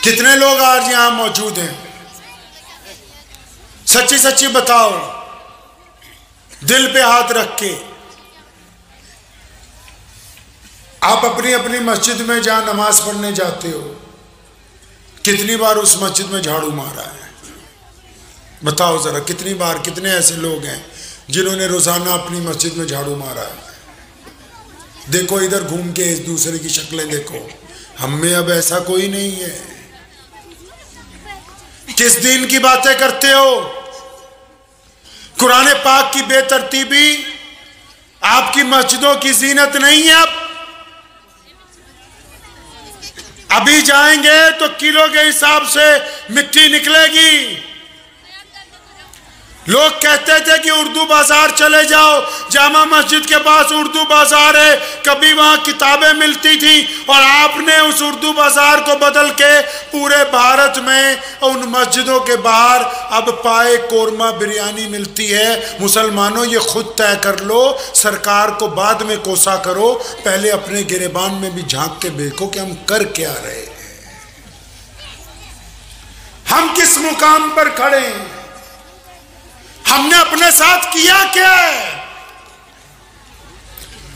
कितने लोग आज यहां मौजूद हैं? सच्ची सच्ची बताओ, दिल पे हाथ रख के। आप अपनी अपनी मस्जिद में जहां नमाज पढ़ने जाते हो, कितनी बार उस मस्जिद में झाड़ू मारा है? बताओ जरा, कितनी बार? कितने ऐसे लोग हैं जिन्होंने रोजाना अपनी मस्जिद में झाड़ू मारा है? देखो इधर घूम के इस दूसरे की शक्लें देखो। हम में अब ऐसा कोई नहीं है। किस दीन की बातें करते हो? कुरान पाक की बेतरतीबी आपकी मस्जिदों की जीनत नहीं है। अब अभी जाएंगे तो किलो के हिसाब से मिट्टी निकलेगी। लोग कहते थे कि उर्दू बाजार चले जाओ, जामा मस्जिद के पास उर्दू बाजार है, कभी वहां किताबें मिलती थी। और आपने उस उर्दू बाजार को बदल के पूरे भारत में उन मस्जिदों के बाहर अब पाए कोरमा बिरयानी मिलती है। मुसलमानों, ये खुद तय कर लो, सरकार को बाद में कोसा करो, पहले अपने गिरेबान में भी झांक के देखो कि हम कर क्या रहे हैं, हम किस मुकाम पर खड़े हैं, हमने अपने साथ किया क्या है।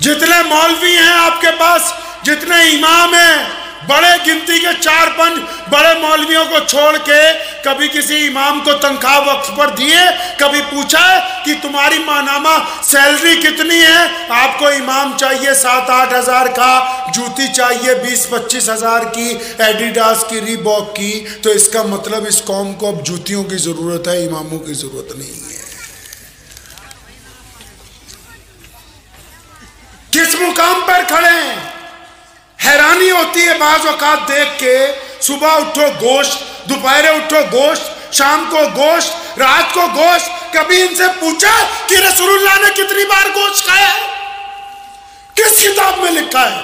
जितने मौलवी हैं आपके पास, जितने इमाम हैं, बड़े गिनती के 4-5 बड़े मौलवियों को छोड़ के कभी किसी इमाम को तनख्वाह वक्त पर दिए? कभी पूछा है कि तुम्हारी माहनामा सैलरी कितनी है? आपको इमाम चाहिए 7-8 हजार का, जूती चाहिए 20-25 हजार की, एडिडास की, रीबॉक की। तो इसका मतलब इस कौम को अब जूतियों की जरूरत है, इमामों की जरूरत नहीं है। किस मुकाम पर खड़े हैं? हैरानी होती है बाज़ औक़ात देख के। सुबह उठो गोश्त, दोपहर उठो गोश्त, शाम को गोश्त, रात को गोश्त। कभी इनसे पूछा कि रसूलुल्लाह ने कितनी बार गोश्त खाया है? किस किताब में लिखा है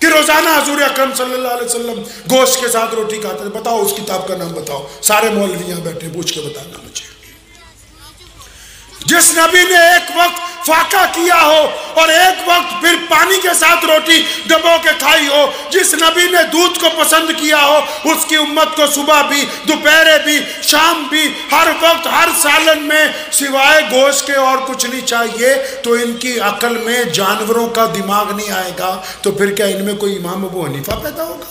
कि रोजाना हुजूर अकरम सल्लल्लाहु अलैहि वसल्लम गोश्त के साथ रोटी खाते थे? बताओ, उस किताब का नाम बताओ। सारे मौलवी यहां बैठे, पूछ के बताना मुझे। जिस नबी ने एक वक्त फाका किया हो और एक वक्त फिर पानी के साथ रोटी दबो के खाई हो, जिस नबी ने दूध को पसंद किया हो, उसकी उम्मत को सुबह भी, दोपहर भी, शाम भी, हर वक्त, हर सालन में सिवाय गोश्त के और कुछ नहीं चाहिए, तो इनकी अकल में जानवरों का दिमाग नहीं आएगा। तो फिर क्या इनमें कोई इमाम अबू हनीफा पैदा होगा?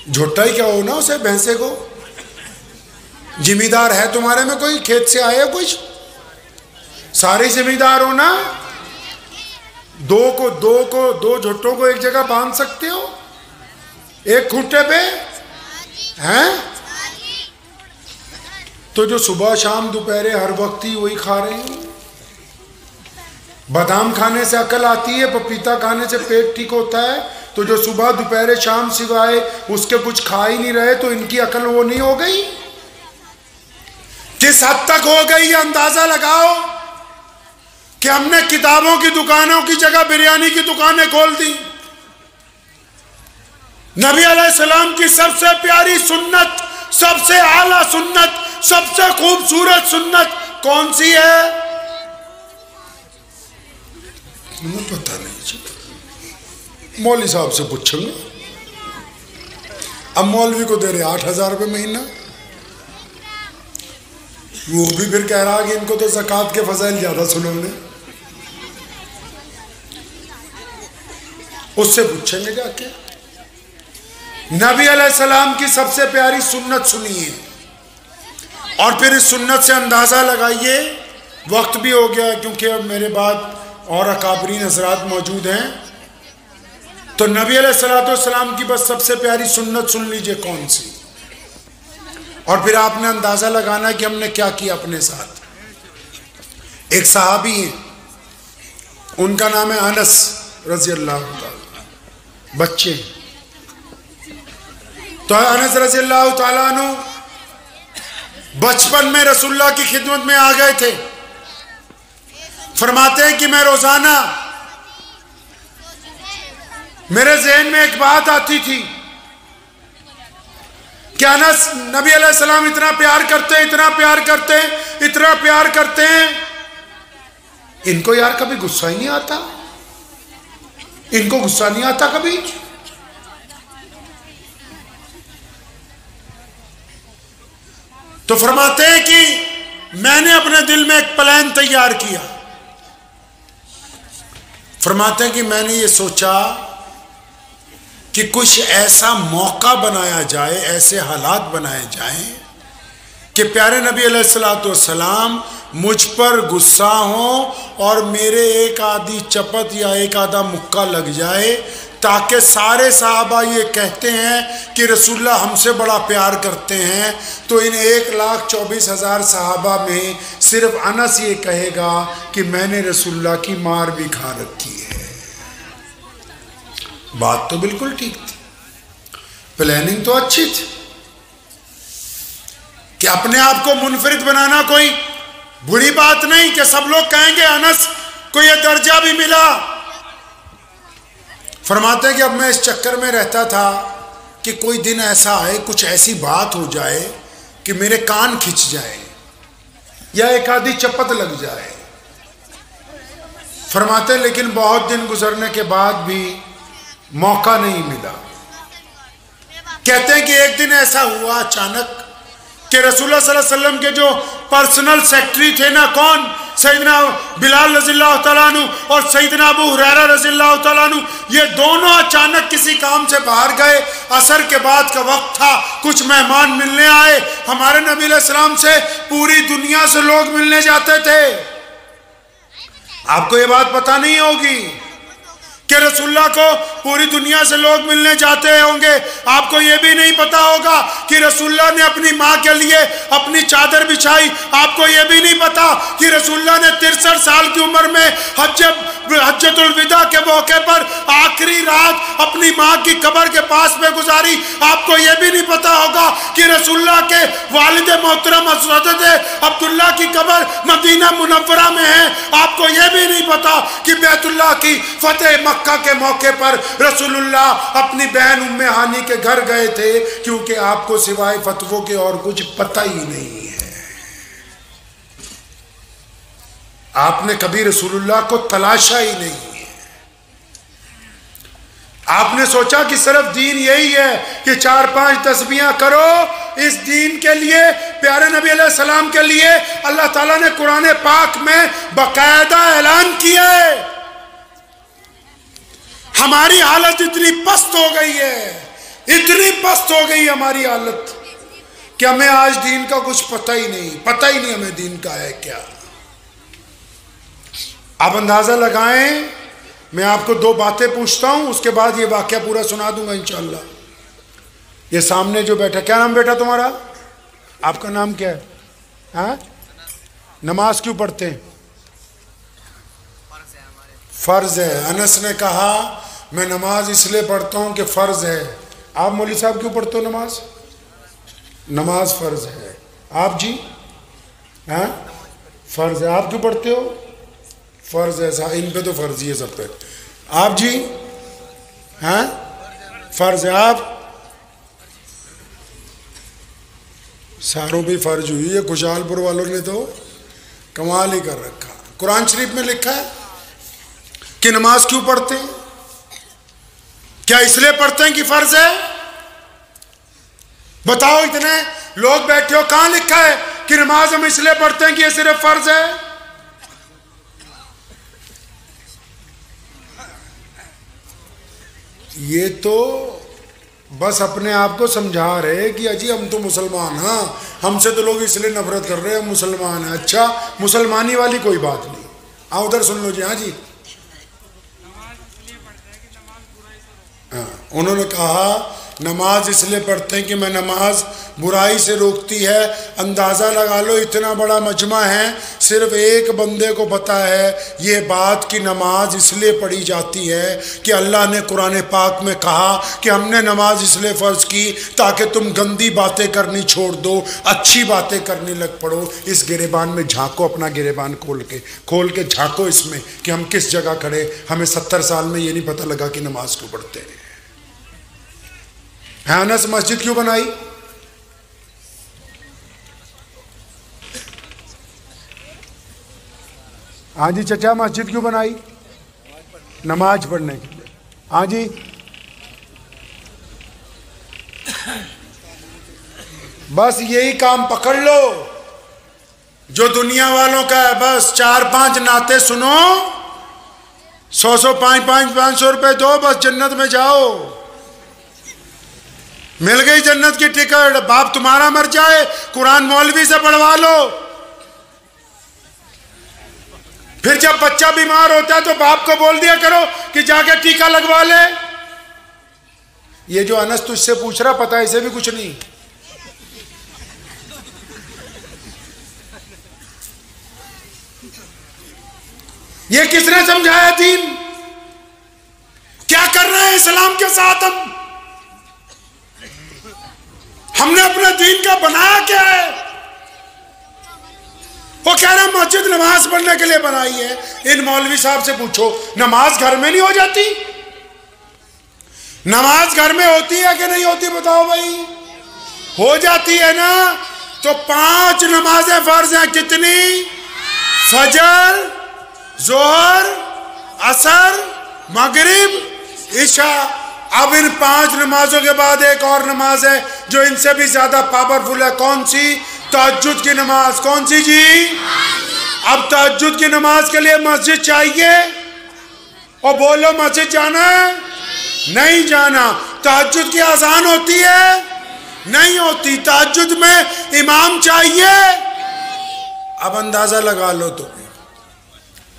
झोटा ही क्या हो ना उसे, भैंसे को। जिम्मेदार है तुम्हारे में कोई? खेत से आए कुछ? सारे जिम्मेदार हो ना? दो झोटों को एक जगह बांध सकते हो एक खूंटे पे, हैं? तो जो सुबह शाम दोपहर हर वक्त ही वही खा रहे हैं। बादाम खाने से अकल आती है, पपीता खाने से पेट ठीक होता है। तो जो सुबह दोपहर शाम सिवाय उसके कुछ खा ही नहीं रहे, तो इनकी अकल वो नहीं हो गई? किस हद तक हो गई ये अंदाजा लगाओ कि हमने किताबों की दुकानों की जगह बिरयानी की दुकानें खोल दी। नबी अलैहिस्सलाम की सबसे प्यारी सुन्नत, सबसे आला सुन्नत, सबसे खूबसूरत सुन्नत कौन सी है? मुझे पता नहीं, मौलवी साहब से पूछूंगा। अब मौलवी को दे रहे 8,000 रुपये महीना, वो भी फिर कह रहा कि इनको तो ज़कात के फज़ाइल ज्यादा सुने हमने। उससे पूछेंगे जाके। नबी अलैहिस्सलाम की सबसे प्यारी सुन्नत सुनिए और फिर इस सुन्नत से अंदाजा लगाइए। वक्त भी हो गया क्योंकि अब मेरे बाद और अकाबरीन हज़रात मौजूद हैं, तो नबी अलैहिस्सलाम की बस सबसे प्यारी सुन्नत सुन लीजिए कौन सी, और फिर आपने अंदाजा लगाना कि हमने क्या किया अपने साथ। एक सहाबी हैं, उनका नाम है अनस रज़ी अल्लाह ताला, बच्चे। तो अनस रज़ी अल्लाह ताला अन्हु बचपन में रसूलुल्लाह की खिदमत में आ गए थे। फरमाते हैं कि मैं रोजाना, मेरे ज़हन में एक बात आती थी कि अनस नबी अलैहिस्सलाम इतना प्यार करते हैं, इतना प्यार करते हैं, इतना प्यार करते हैं, इनको यार कभी गुस्सा ही नहीं आता? इनको गुस्सा नहीं आता कभी? तो फरमाते हैं कि मैंने अपने दिल में एक प्लान तैयार किया। फरमाते हैं कि मैंने ये सोचा कि कुछ ऐसा मौका बनाया जाए, ऐसे हालात बनाए जाएं कि प्यारे नबी अलैहिस्सलाम मुझ पर गुस्सा हो और मेरे एक आधी चपत या एक आधा मुक्का लग जाए, ताकि सारे साहबा ये कहते हैं कि रसूलुल्लाह हमसे बड़ा प्यार करते हैं, तो इन 1,24,000 साहबा में सिर्फ अनस ये कहेगा कि मैंने रसूलुल्लाह की मार भी खा रखी है। बात तो बिल्कुल ठीक थी, प्लानिंग तो अच्छी थी कि अपने आप को मुनफरिद बनाना कोई बुरी बात नहीं कि सब लोग कहेंगे अनस को यह दर्जा भी मिला। फरमाते हैं कि अब मैं इस चक्कर में रहता था कि कोई दिन ऐसा आए, कुछ ऐसी बात हो जाए कि मेरे कान खिंच जाए या एक आधी चपत लग जाए। फरमाते हैं लेकिन बहुत दिन गुजरने के बाद भी मौका नहीं मिला। कहते हैं कि एक दिन ऐसा हुआ अचानक कि रसूलुल्लाह सल्लल्लाहु अलैहि वसल्लम के जो पर्सनल सेक्रेटरी थे ना, कौन, सैयदना बिलाल रज़ियल्लाहु तआला अन्हु और सैयदना अबू हुरैरा रज़ियल्लाहु तआला अन्हु, ये दोनों अचानक किसी काम से बाहर गए। असर के बाद का वक्त था, कुछ मेहमान मिलने आए। हमारे नबी अलैहिस्सलाम से पूरी दुनिया से लोग मिलने जाते थे। आपको ये बात पता नहीं होगी कि रसूलुल्लाह को पूरी दुनिया से लोग मिलने जाते होंगे। आपको यह भी नहीं पता होगा कि रसूलुल्लाह ने अपनी माँ के लिए अपनी चादर बिछाई। आपको यह भी नहीं पता कि रसूलुल्लाह ने 63 साल की उम्र में हज्जतुल विदा के मौके पर आखिरी रात अपनी माँ की कब्र के पास में गुजारी। आपको यह भी नहीं पता होगा कि रसूलुल्लाह के वालिद मोहतरम हज़रत अब्दुल्ला की कब्र मदीना मुनव्वरा में है। आपको यह भी नहीं पता कि बैतुल्लाह की फतेह मक्का के मौके पर रसूलुल्लाह अपनी बहन उम्मे हानी के घर गए थे, क्योंकि आपको सिवाय फतवों के और कुछ पता ही नहीं है। आपने कभी रसूलुल्लाह को तलाशा ही नहीं है। आपने सोचा कि सिर्फ दीन यही है कि 4-5 तस्बीहां करो। इस दीन के लिए, प्यारे नबी अलैहिस्सलाम के लिए अल्लाह ताला ने कुरान पाक में बाकायदा ऐलान किया है। हमारी हालत इतनी पस्त हो गई है, इतनी पस्त हो गई हमारी हालत कि हमें आज दीन का कुछ पता ही नहीं हमें दीन का है क्या। आप अंदाजा लगाएं, मैं आपको 2 बातें पूछता हूं, उसके बाद ये वाकया पूरा सुना दूंगा इंशाअल्लाह। ये सामने जो बैठा, क्या नाम बेटा तुम्हारा? आपका नाम क्या है? हाँ, नमाज क्यों पढ़ते हैं? फर्ज है। अनस ने कहा मैं नमाज इसलिए पढ़ता हूं कि फर्ज है। आप मौलवी साहब क्यों पढ़ते हो नमाज? नमाज फर्ज है। आप जी? हाँ, फर्ज है। आप क्यों पढ़ते हो? फर्ज है। इन पे तो फर्ज ही है सब पे। आप जी? हाँ, फर्ज है। आप? सारों भी फर्ज हुई है। खुशहालपुर वालों ने तो कमाल ही कर रखा। कुरान शरीफ में लिखा है कि नमाज क्यों पढ़ते हैं? क्या इसलिए पढ़ते हैं कि फर्ज है? बताओ, इतने लोग बैठे हो, कहां लिखा है कि नमाज हम इसलिए पढ़ते हैं कि ये सिर्फ फर्ज है? ये तो बस अपने आप को समझा रहे कि अजी हम तो मुसलमान, हाँ, हमसे तो लोग इसलिए नफरत कर रहे हैं, मुसलमान है। अच्छा, मुसलमानी वाली कोई बात नहीं। आओ उधर सुन लो जी। हाँ जी, हाँ, उन्होंने कहा नमाज इसलिए पढ़ते हैं कि मैं नमाज बुराई से रोकती है। अंदाज़ा लगा लो, इतना बड़ा मजमा है, सिर्फ एक बंदे को पता है ये बात कि नमाज इसलिए पढ़ी जाती है कि अल्लाह ने कुरान पाक में कहा कि हमने नमाज इसलिए फ़र्ज की ताकि तुम गंदी बातें करनी छोड़ दो, अच्छी बातें करने लग पड़ो। इस गिरेबान में झांको, अपना गिरेबान खोल के झांको इसमें कि हम किस जगह खड़े। हमें 70 साल में ये नहीं पता लगा कि नमाज क्यों पढ़ते हैं। अनस मस्जिद क्यों बनाई? हाँ जी चचा, मस्जिद क्यों बनाई? नमाज पढ़ने के लिए। हाँ जी, बस यही काम पकड़ लो जो दुनिया वालों का है। बस 4-5 नाते सुनो, 100 500 रुपए दो, बस जन्नत में जाओ। मिल गई जन्नत की टिकट। बाप तुम्हारा मर जाए, कुरान मौलवी से पढ़वा लो। फिर जब बच्चा बीमार होता है तो बाप को बोल दिया करो कि जाके टीका लगवा ले। ये जो अनस तुझसे पूछ रहा, पता है इसे भी कुछ नहीं। ये किसने समझाया दीन? क्या कर रहे हैं इस्लाम के साथ हमने अपने दीन का बनाया क्या है? वो कह रहे हैं मस्जिद नमाज पढ़ने के लिए बनाई है। इन मौलवी साहब से पूछो, नमाज घर में नहीं हो जाती? नमाज घर में होती है कि नहीं होती? बताओ भाई। हो जाती है ना। तो 5 नमाजें फर्ज हैं। कितनी? फजर, जोहर, असर, मगरिब, इशा। अब इन 5 नमाजों के बाद एक और नमाज है जो इनसे भी ज्यादा पावरफुल है। कौन सी? तहज्जुद की नमाज। कौन सी जी? अब तहज्जुद की नमाज के लिए मस्जिद चाहिए। और बोलो, मस्जिद जाना है? नहीं जाना। तहज्जुद की अजान होती है? नहीं होती। तहज्जुद में इमाम चाहिए? अब अंदाजा लगा लो। तो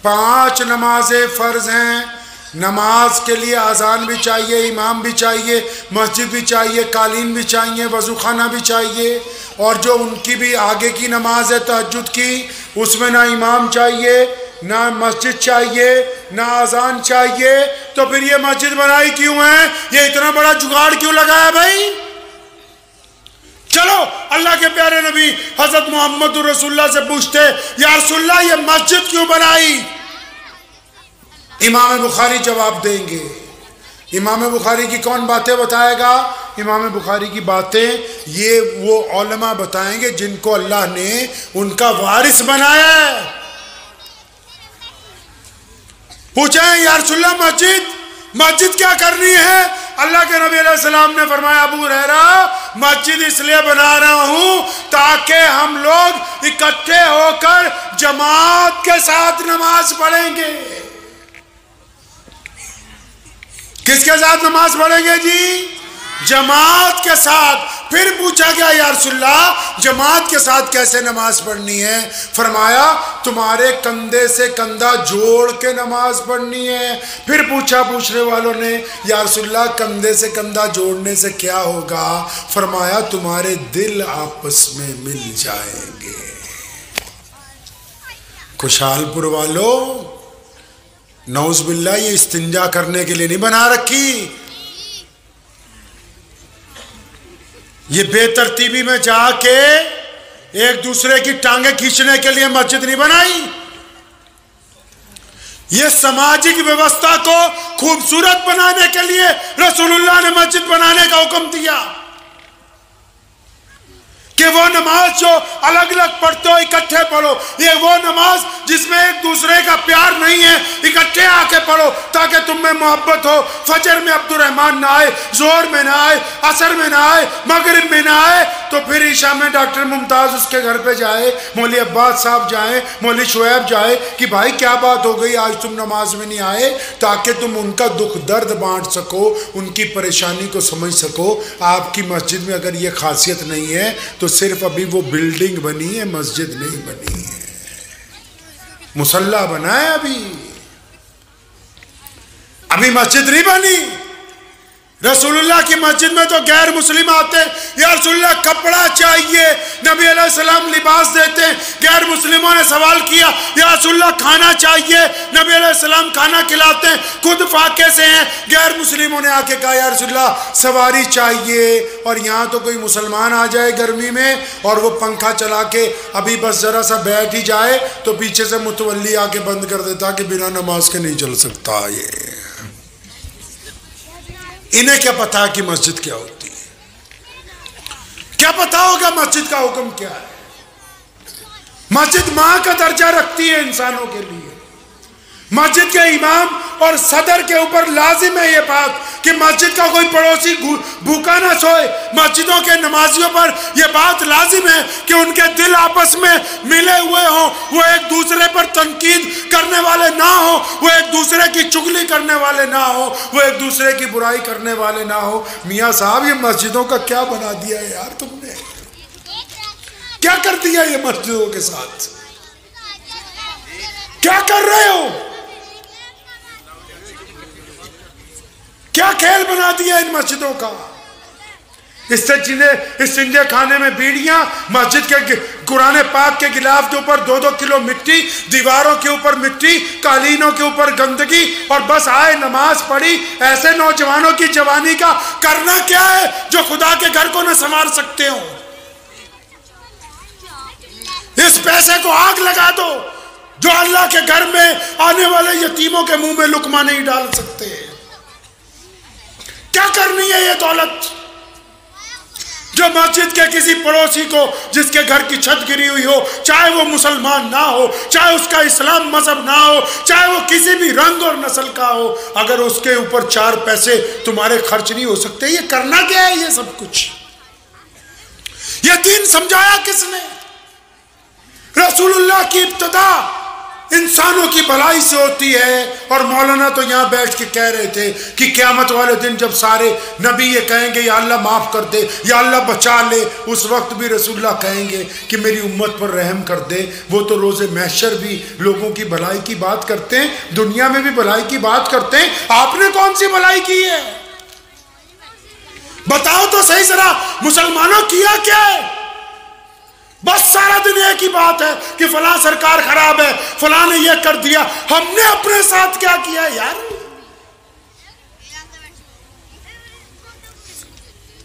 5 नमाजें फर्ज हैं। नमाज के लिए अजान भी चाहिए, इमाम भी चाहिए, मस्जिद भी चाहिए, कालीन भी चाहिए, वजू खाना भी चाहिए। और जो उनकी भी आगे की नमाज है तहज्जुद की, उसमें ना इमाम चाहिए, ना मस्जिद चाहिए, ना अजान चाहिए। तो फिर ये मस्जिद बनाई क्यों है? ये इतना बड़ा जुगाड़ क्यों लगाया भाई? चलो अल्लाह के प्यारे नबी हजरत मोहम्मद रसूलुल्लाह से पूछते, या रसूलुल्लाह ये मस्जिद क्यों बनाई? इमाम बुखारी जवाब देंगे। इमाम बुखारी की कौन बातें बताएगा? इमाम बुखारी की बातें ये वो उलमा बताएंगे जिनको अल्लाह ने उनका वारिस बनाया है। पूछे या रसूलुल्लाह मस्जिद क्या करनी है? अल्लाह के नबी अलैहि सलाम ने फरमाया, अबू हुरैरा मस्जिद इसलिए बना रहा हूं ताकि हम लोग इकट्ठे होकर जमात के साथ नमाज पढ़ेंगे। किसके साथ नमाज पढ़ेंगे जी? जमात के साथ। फिर पूछा गया, या रसूलुल्लाह जमात के साथ कैसे नमाज पढ़नी है? फरमाया, तुम्हारे कंधे से कंधा जोड़ के नमाज पढ़नी है। फिर पूछा पूछने वालों ने, या रसूलुल्लाह कंधे से कंधा जोड़ने से क्या होगा? फरमाया, तुम्हारे दिल आपस में मिल जाएंगे। खुशहालपुर वालों, नौज़ुबिल्लाह ये इस्तिंजा करने के लिए नहीं बना रखी। ये बेतरतीबी में जाके एक दूसरे की टांगे खींचने के लिए मस्जिद नहीं बनाई। ये सामाजिक व्यवस्था को खूबसूरत बनाने के लिए रसूलुल्लाह ने मस्जिद बनाने का हुक्म दिया कि वो नमाज जो अलग अलग पढ़ते हो इकट्ठे पढ़ो। ये वो नमाज जिसमें एक दूसरे का प्यार नहीं है, इकट्ठे आके पढ़ो ताकि तुम में मोहब्बत हो। फजर में अब्दुर्रहमान ना आए, जोहर में ना आए, असर में ना आए, मगरिब में ना आए, तो फिर ईशा में डॉक्टर मुमताज उसके घर पे जाए, मौलवी अब्बास साहब जाए, मौलवी शुएब जाए कि भाई क्या बात हो गई, आज तुम नमाज में नहीं आए, ताकि तुम उनका दुख दर्द बांट सको, उनकी परेशानी को समझ सको। आपकी मस्जिद में अगर ये खासियत नहीं है तो सिर्फ अभी वो बिल्डिंग बनी है, मस्जिद नहीं बनी है। मुसल्ला बना है, अभी मस्जिद नहीं बनी। रसूलुल्लाह की मस्जिद में तो गैर मुस्लिम आते, या रसूलुल्लाह कपड़ा चाहिए, नबी अलैहिस्सलाम लिबास देते। गैर मुस्लिमों ने सवाल किया, या रसूलुल्लाह खाना चाहिए, नबी अलैहिस्सलाम खाना खिलाते, खुद फाके से हैं। गैर मुस्लिमों ने आके कहा, या रसूलुल्लाह सवारी चाहिए। और यहाँ तो कोई मुसलमान आ जाए गर्मी में और वो पंखा चला के अभी बस जरा सा बैठ ही जाए तो पीछे से मुतवल्ली आके बंद कर देता कि बिना नमाज के नहीं चल सकता। ये इन्हें क्या पता कि मस्जिद क्या होती है? क्या पता होगा मस्जिद का हुक्म क्या है? मस्जिद मां का दर्जा रखती है इंसानों के लिए। मस्जिद के इमाम और सदर के ऊपर लाजिम है ये बात कि मस्जिद का कोई पड़ोसी भूखा ना सोए। मस्जिदों के नमाजियों पर यह बात लाजिम है कि उनके दिल आपस में मिले हुए हों, वो एक दूसरे पर तनकीद करने वाले ना हो, वो एक दूसरे की चुगली करने वाले ना हो, वो एक दूसरे की बुराई करने वाले ना हो। मियाँ साहब, ये मस्जिदों का क्या बना दिया है यार तुमने, क्या कर दिया ये मस्जिदों के साथ, क्या कर रहे हो, क्या खेल बना दिया इन मस्जिदों का। इससे इस चिंदे खाने में बीड़ियां, मस्जिद के कुरान पाक के गिलाफ के ऊपर 2-2 किलो मिट्टी, दीवारों के ऊपर मिट्टी, कालीनों के ऊपर गंदगी, और बस आए नमाज पढ़ी। ऐसे नौजवानों की जवानी का करना क्या है जो खुदा के घर को न संवार सकते हो। इस पैसे को आग लगा दो जो अल्लाह के घर में आने वाले यतीमों के मुंह में लुकमा नहीं डाल सकते। क्या करनी है ये दौलत जो मस्जिद के किसी पड़ोसी को, जिसके घर की छत गिरी हुई हो, चाहे वो मुसलमान ना हो, चाहे उसका इस्लाम मजहब ना हो, चाहे वो किसी भी रंग और नस्ल का हो, अगर उसके ऊपर 4 पैसे तुम्हारे खर्च नहीं हो सकते, ये करना क्या है ये सब कुछ। ये दीन समझाया किसने? रसूलुल्लाह की इब्तिदा इंसानों की भलाई से होती है। और मौलाना तो यहाँ बैठ के कह रहे थे कि क़यामत वाले दिन जब सारे नबी ये कहेंगे या अल्लाह माफ़ कर दे, या अल्लाह बचा ले, उस वक्त भी रसूलुल्लाह कहेंगे कि मेरी उम्मत पर रहम कर दे। वो तो रोज़े महशर भी लोगों की भलाई की बात करते हैं, दुनिया में भी भलाई की बात करते हैं। आपने कौन सी भलाई की है बताओ तो सही जरा, मुसलमानों किया क्या है? बस सारा दिन एक ही बात है कि फलां सरकार खराब है, फलां ने ये कर दिया। हमने अपने साथ क्या किया यार?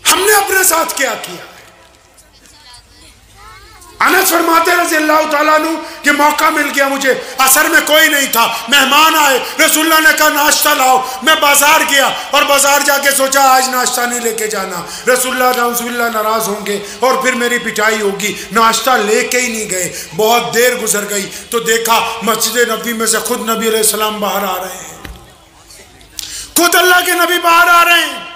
हमने अपने साथ क्या किया? अनस फरमाते रज़ी अल्लाह ताला अन्हु कि मौका मिल गया मुझे, असर में कोई नहीं था, मेहमान आए, रसूलुल्लाह ने कहा नाश्ता लाओ। मैं बाजार गया और बाजार जाके सोचा आज नाश्ता नहीं लेके जाना, रसूलुल्लाह नाउज़ुबिल्लाह नाराज होंगे और फिर मेरी पिटाई होगी, नाश्ता लेके ही नहीं गए। बहुत देर गुजर गई तो देखा मस्जिद नबी में से खुद नबी अलैहिस्सलाम बाहर आ रहे हैं, खुद अल्लाह के नबी बाहर आ रहे हैं।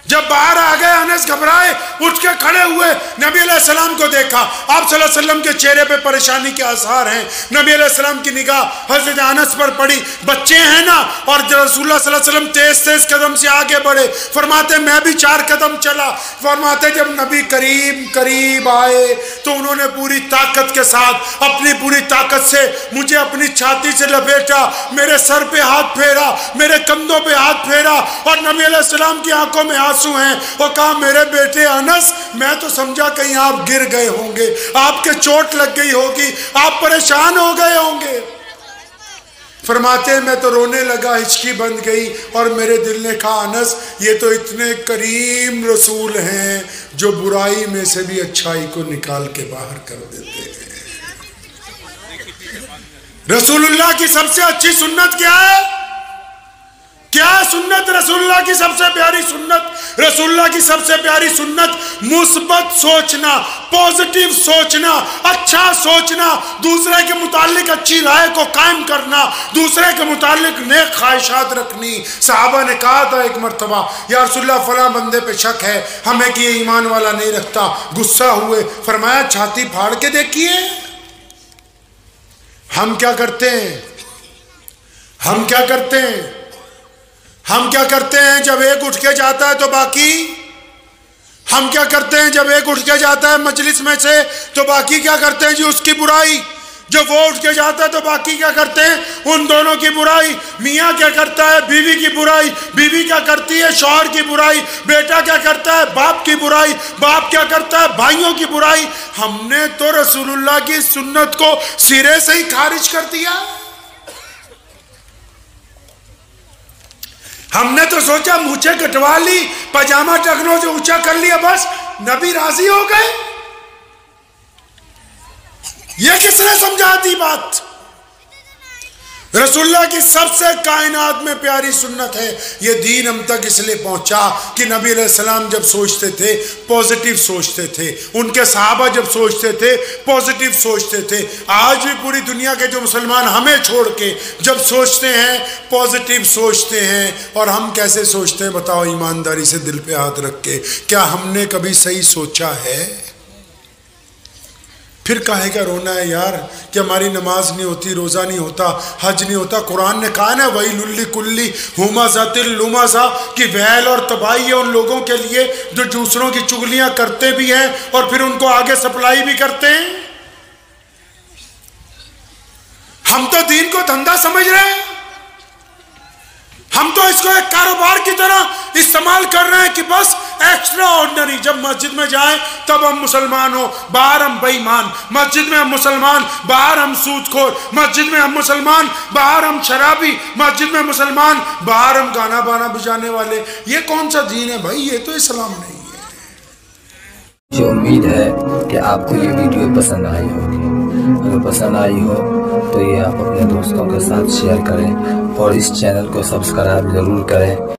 जब बाहर आ गए अनस घबराए, उठ के खड़े हुए, नबी अलैहिस्सलाम को देखा। आप सल्लल्लाहु अलैहि वसल्लम के चेहरे पे परेशानी के आसार हैं। नबी अलैहिस्सलाम की निगाह हज़रत अनस पर पड़ी। बच्चे हैं ना, और रसूलुल्लाह सल्लल्लाहु अलैहि वसल्लम तेज कदम से आगे बढ़े। फरमाते मैं भी 4 कदम चला। फरमाते जब नबी करीब आए तो उन्होंने पूरी ताकत के साथ, अपनी पूरी ताकत से मुझे अपनी छाती से लपेटा, मेरे सर पे हाथ फेरा, मेरे कंधों पे हाथ फेरा, और नबी अलैहिस्सलाम की आंखों में आंसू हैं। वो कहा मेरे बेटे अनस, मैं तो समझा कहीं आप गिर गए होंगे, आपके चोट लग गई होगी, आप परेशान हो गए होंगे। फरमाते मैं तो रोने लगा, हिचकी बंद गई, और मेरे दिल ने कहा अनस ये तो इतने करीम रसूल हैं जो बुराई में से भी अच्छाई को निकाल के बाहर कर देते हैं। रसूलुल्लाह की सबसे अच्छी सुन्नत क्या है? क्या सुन्नत रसूलुल्लाह की सबसे प्यारी सुन्नत? रसूलुल्लाह की सबसे प्यारी सुन्नत मुस्बत सोचना, पॉजिटिव सोचना, अच्छा सोचना, दूसरे के मुतालिक अच्छी राय को कायम करना, दूसरे के मुतालिक नेक ख्वाहिशात रखनी। सहाबा ने कहा था एक मरतबा, या रसूलुल्लाह फला बंदे पे शक है हमें कि ये ईमान वाला नहीं रखता। गुस्सा हुए, फरमाया छाती फाड़ के देखिए। हम क्या करते हैं? हम क्या करते हैं? हम क्या करते हैं जब एक उठ के जाता है तो बाकी? हम क्या करते हैं जब एक उठ के जाता है मजलिस में से तो बाकी क्या करते हैं जी? उसकी बुराई। जब वो उठ के जाता है तो बाकी क्या करते हैं? उन दोनों की बुराई। मियाँ क्या करता है? बीवी की बुराई। बीवी क्या करती है? शौहर की बुराई। बेटा क्या करता है? बाप की बुराई। बाप क्या करता है? भाइयों की बुराई। हमने तो रसूलुल्लाह की सुन्नत को सिरे से ही खारिज कर दिया। हमने तो सोचा मूछें कटवा ली, पजामा टखनों से ऊंचा कर लिया, बस नबी राजी हो गए। ये किसने समझा दी बात? रसूलुल्लाह की सबसे कायनात में प्यारी सुन्नत है। ये दीन हम तक इसलिए पहुंचा कि नबी अलैहिस्सलाम जब सोचते थे पॉजिटिव सोचते थे, उनके सहाबा जब सोचते थे पॉजिटिव सोचते थे। आज भी पूरी दुनिया के जो मुसलमान हमें छोड़ के जब सोचते हैं पॉजिटिव सोचते हैं। और हम कैसे सोचते हैं बताओ, ईमानदारी से दिल पे हाथ रख के, क्या हमने कभी सही सोचा है? फिर काहे का रोना है यार कि हमारी नमाज नहीं होती, रोज़ा नहीं होता, हज नहीं होता। कुरान ने कहा ना वही लुल्ली कुल्ली हुमाज़ातिल लुमाज़ा की वैल और तबाही है उन लोगों के लिए जो दूसरों की चुगलियां करते भी हैं और फिर उनको आगे सप्लाई भी करते हैं। हम तो दीन को धंधा समझ रहे हैं, हम तो इसको एक कारोबार की तरह इस्तेमाल कर रहे हैं कि बस एक्स्ट्रा ऑर्डिनरी। जब मस्जिद में जाएं तब हम मुसलमान हो, बाहर हम बेईमान। मस्जिद में हम मुसलमान, बाहर हम सूदखोर। मस्जिद में हम मुसलमान, बाहर हम शराबी। मस्जिद में मुसलमान, बाहर हम गाना बाना बजाने वाले। ये कौन सा दीन है भाई? ये तो इस्लाम नहीं है। मुझे उम्मीद है कि आपको ये वीडियो पसंद आई होगी। अगर पसंद आई हो तो ये आप अपने दोस्तों के साथ शेयर करें और इस चैनल को सब्सक्राइब जरूर करें।